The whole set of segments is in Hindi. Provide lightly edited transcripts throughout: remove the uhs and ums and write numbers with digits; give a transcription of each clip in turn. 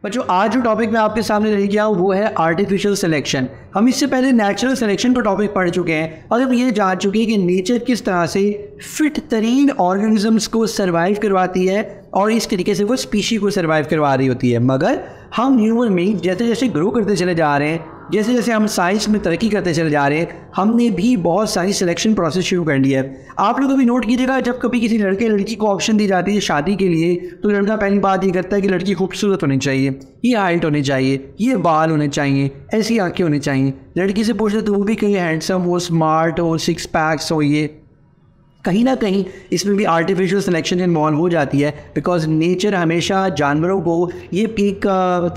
पर जो आज जो टॉपिक मैं आपके सामने लेके आया हूँ वो है आर्टिफिशियल सिलेक्शन। हम इससे पहले नेचुरल सिलेक्शन पर टॉपिक पढ़ चुके हैं और हम ये जान चुके हैं कि नेचर किस तरह से फिट तरीन ऑर्गेनिजम्स को सर्वाइव करवाती है और इस तरीके से वो स्पीशी को सर्वाइव करवा रही होती है। मगर हम ह्यूमन बीइंग जैसे जैसे ग्रो करते चले जा रहे हैं, जैसे जैसे हम साइंस में तरक्की करते चले जा रहे हैं, हमने भी बहुत सारी सिलेक्शन प्रोसेस शुरू कर ली है। आप लोग अभी नोट कीजिएगा, जब कभी किसी लड़के लड़की को ऑप्शन दी जाती है शादी के लिए, तो लड़का पहली बात ये करता है कि लड़की खूबसूरत होनी चाहिए, ये हाइट होनी चाहिए, ये बाल होने चाहिए, ऐसी आंखें होनी चाहिए। लड़की से पूछते तो वो भी कहीं हैंडसम हो, स्मार्ट हो, सिक्स पैक्स हो। ये कहीं ना कहीं इसमें भी आर्टिफिशियल सिलेक्शन इन्वॉल्व हो जाती है, बिकॉज नेचर हमेशा जानवरों को ये एक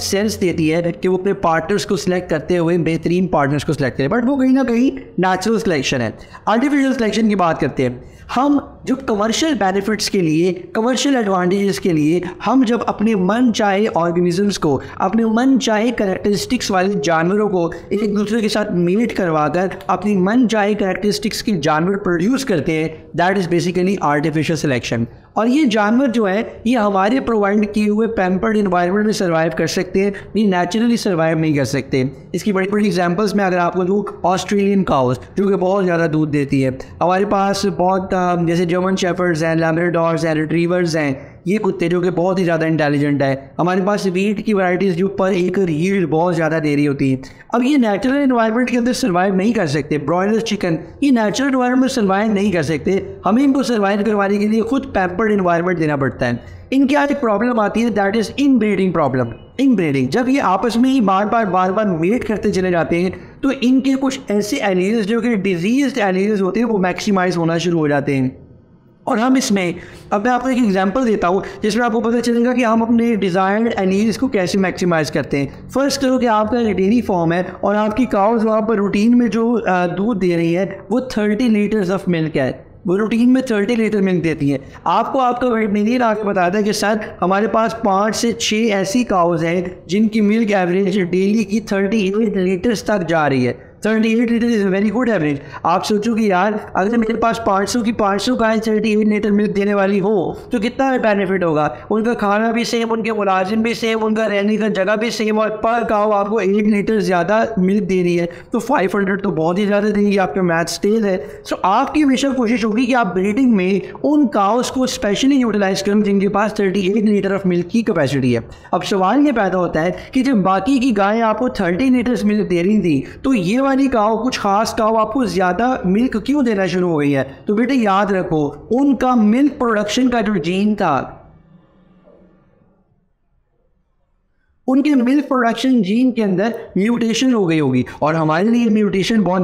सेंस देती है कि वो अपने पार्टनर्स को सिलेक्ट करते हुए बेहतरीन पार्टनर्स को सिलेक्ट करें, बट वो कहीं ना कहीं नेचुरल सिलेक्शन है। आर्टिफिशियल सिलेक्शन की बात करते हैं हम, जो कमर्शियल बेनिफिट्स के लिए, कमर्शियल एडवांटेजेस के लिए हम जब अपने मन चाहे ऑर्गेनिजम्स को, अपने मन चाहे कैरेक्टरिस्टिक्स वाले जानवरों को एक दूसरे के साथ मीट करवाकर अपनी मन चाहे कैरेक्टरिस्टिक्स के जानवर प्रोड्यूस करते हैं, that is basically artificial selection. और ये जानवर जो है ये हमारे प्रोवाइड किए हुए पैम्पर्ड इन्वायरमेंट में सर्वाइव कर सकते हैं, ये नेचुरली सर्वाइव नहीं कर सकते। इसकी बड़ी बड़ी एग्जांपल्स मैं अगर आपको दूँ, ऑस्ट्रेलियन काउस जो कि बहुत ज़्यादा दूध देती है, हमारे पास बहुत जैसे जर्मन शेफर्ड्स हैं, लैब्राडोर्स हैं, रिट्रीवर्स हैं, ये कुत्ते जो कि बहुत ही ज़्यादा इंटेलिजेंट है। हमारे पास वीट की वैराइटीज़ जो पर एकड़ यील्ड बहुत ज़्यादा दे रही होती है। अब ये नेचुरल एनवायरनमेंट के अंदर सर्वाइव नहीं कर सकते। ब्रॉयलर चिकन ये नेचुरल एनवायरनमेंट में सर्वाइव नहीं कर सकते, हमें इनको सर्वाइव करवाने के लिए खुद पैम्पर्ड एनवायरनमेंट देना पड़ता है। इनकी आज एक प्रॉब्लम आती है, that is inbreeding problem. Inbreeding, जब ये आपस में ही बार बार मेट करते चले जाते हैं तो इनके कुछ ऐसे एलील्स जो कि डिजीज्ड एलील्स होते हैं वो मैक्सिमाइज होना शुरू हो जाते हैं। और हम इसमें, अब मैं आपको एक एग्जांपल देता हूँ जिसमें आपको पता चलेगा कि हम अपने डिज़ायर्ड एलील्स को कैसे मैक्सिमाइज करते हैं। फर्स्ट करो कि आपका डेयरी फॉर्म है और आपकी काउज वहाँ पर रूटीन में जो दूध दे रही है वो 30 लीटर्स ऑफ मिल्क है, वो रूटीन में 30 लीटर मिल्क देती है। आपको आपका वेटरनरियन आके बताता है कि सर हमारे पास 5 से 6 ऐसी काउज हैं जिनकी मिल्क एवरेज डेली की 38 लीटर्स तक जा रही है। 38 litre is very good average. आप सोचो कि यार अगर मेरे पास 500 गाय 38 लीटर मिल्क देने वाली हो तो कितना बेनिफिट होगा। उनका खाना भी सेम, उनके मुलाजिम भी सेम, उनका रहने का जगह भी सेम, और पर काउ आपको 8 लीटर ज़्यादा मिल्क दे रही है तो 500 तो बहुत ही ज़्यादा देंगी। आपका मैथ तेज है। सो आपकी हमेशा कोशिश होगी कि आप ब्रीडिंग में उन काउस को स्पेशली यूटिलाइज करें जिनके पास 38 लीटर ऑफ मिल्क की कैपेसिटी है। अब सवाल ये पैदा होता है कि जब बाकी की गायें आपको 30 लीटर्स मिल्क दे रही थी तो ये वाली काऊ, कुछ खास काऊ आपको ज़्यादा मिल्क क्यों देना शुरू हो गई है। तो बेटे याद रखो, उनका मिल्क प्रोडक्शन का जो जीन था, उनके मिल्क प्रोडक्शन जीन के अंदर म्यूटेशन हो गई होगी, और हमारे लिए म्यूटेशन बहुत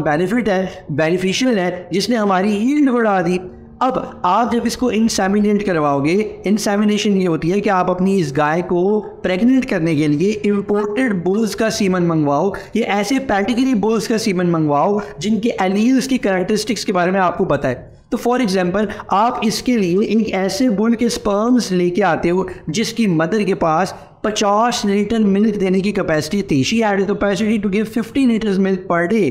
बेनिफिशियल है जिसने हमारी यील्ड बढ़ा दी। अब आप जब इसको इंसेमिनेट करवाओगे, इंसेमिनेशन ये होती है कि आप अपनी इस गाय को प्रेग्नेंट करने के लिए इंपोर्टेड बुल्स का सीमन मंगवाओ, ये ऐसे पैटिगरी बुल्स का सीमन मंगवाओ जिनके एलील्स की कैरेक्टरिस्टिक्स के बारे में आपको पता है। तो फॉर एग्जांपल आप इसके लिए एक ऐसे बुल के स्पर्म्स लेके आते हो जिसकी मदर के पास 50 लीटर मिल्क देने की कैपेसिटी थी। She had the capacity to give 50 liters milk per day.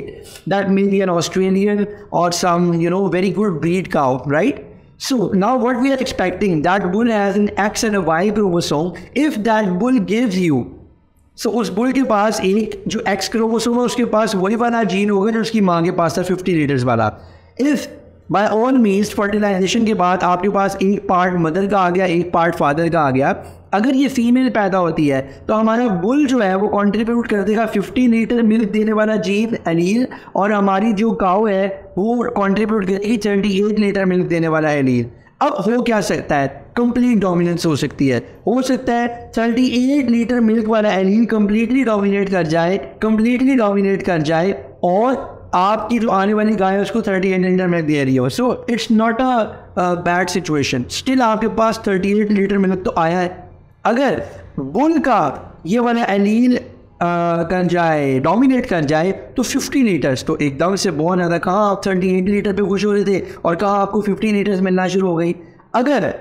That may be an Australian or some, very good breed cow, right? So now what we are expecting, that bull has an X and a Y chromosome. If that bull gives you, so उस बुल के पास एक जो X क्रोमोसोम है उसके पास वही वाला जीन होगा जो उसकी माँ के पास था 50 लीटर्स वाला। If by all means fertilisation के बाद आपके पास एक पार्ट मदर का आ गया, एक पार्ट फादर का आ गया, अगर ये फीमेल पैदा होती है तो हमारा बुल जो है वो कंट्रीब्यूट कर देगा 50 लीटर मिल्क देने वाला जीन एलील, और हमारी जो काऊ है वो कंट्रीब्यूट करेगी 38 लीटर मिल्क देने वाला एलील। अब हो क्या सकता है, कंप्लीट डोमिनेंस हो सकती है। हो सकता है 38 लीटर मिल्क वाला एलील कंप्लीटली डोमिनेट कर जाए और आपकी जो आने वाली गाय है उसको 38 लीटर मिल्क दे रही हो। So it's not a bad situation, still आपके पास 38 लीटर मिल्क तो आया है। अगर बुल का ये वाला एलील कर जाए, डोमिनेट कर जाए तो 50 लीटर्स तो एकदम से बहुत ज़्यादा, कहाँ आप 38 लीटर पे खुश हो रहे थे और कहाँ आपको 50 लीटर्स मिलना शुरू हो गई। अगर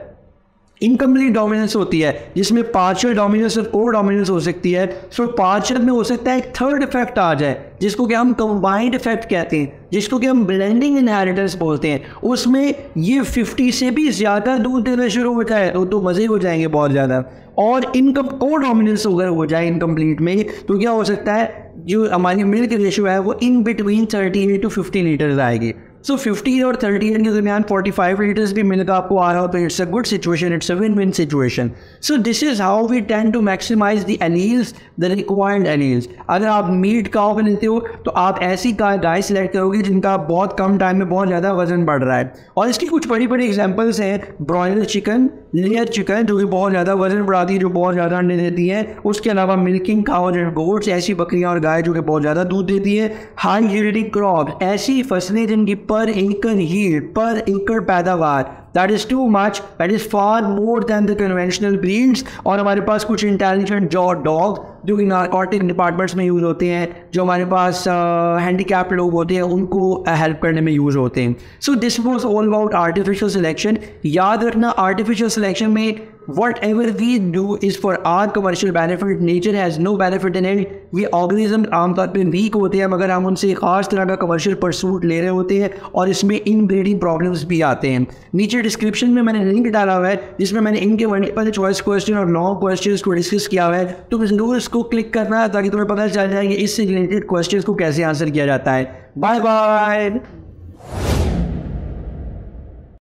इनकम्प्लीट डोमिनेंस होती है जिसमें पार्शियल डोमिनेंस और को डोमिनेंस हो सकती है। सो पार्शियल में हो सकता है एक थर्ड इफेक्ट आ जाए जिसको कि हम कंबाइंड इफेक्ट कहते हैं, जिसको कि हम ब्लेंडिंग इनहेरिटेंस बोलते हैं। उसमें ये 50 से भी ज़्यादा दूध देना शुरू होता है तो मज़े हो जाएंगे बहुत ज़्यादा। और इनकम को डोमिनेंस अगर हो जाए इनकम्प्लीट में तो क्या हो सकता है, जो हमारी मिल्क रेशियो है वो इन बिटवीन 38 to 50 लीटर्स आएगी। सो 50 और 38 के दरमियान 45 लीटर्स भी मिल्क आपको आ रहा हो तो it's a good situation, it's a win win situation. So this is how we tend to maximise the alleles, the required alleles. अगर आप मीट काउ पे लेते हो तो आप ऐसी गाय सिलेक्ट करोगे जिनका बहुत कम टाइम में बहुत ज़्यादा वजन बढ़ रहा है। और इसकी कुछ बड़ी बड़ी एग्जाम्पल्स हैं, ब्रॉयलर चिकन, लेयर चिकन जो कि बहुत ज़्यादा वजन बढ़ाती है, जो बहुत ज़्यादा अंडे देती है। उसके अलावा मिल्किंग काउ एंड गोट्स, ऐसी बकरियाँ और गाय जो कि बहुत ज़्यादा दूध देती है। हाई यील्डिंग क्रॉप, ऐसी फसलें जिनकी पर एकड़ यील्ड, पर एकड़ पैदावार, that is too much, that is far more than the conventional breeds। और हमारे पास कुछ इंटेलिजेंट डॉग जो कि नारकोटिक डिपार्टमेंट्स में यूज़ होते हैं, जो हमारे पास हैंडीकैप्ड लोग होते हैं उनको हेल्प करने में यूज़ होते हैं। So this was all about artificial selection. याद रखना आर्टिफिशियल सिलेक्शन में whatever we do is for our commercial benefit, nature has no benefit in it। ये ऑर्गेनिज्म आमतौर पे वीक होते हैं मगर हम उनसे खास तरह का कमर्शियल परसूट ले रहे होते हैं और इसमें इन ब्रीडिंग प्रॉब्लम्स भी आते हैं। नीचे डिस्क्रिप्शन में मैंने लिंक डाला हुआ है जिसमें मैंने इनके मल्टीपल चॉइस क्वेश्चन और लॉन्ग क्वेश्चंस को डिस्कस किया हुआ है। तुम जरूर इसको क्लिक करना ताकि तुम्हें पता चल जाए कि इससे रिलेटेड क्वेश्चंस को कैसे आंसर किया जाता है। Bye bye.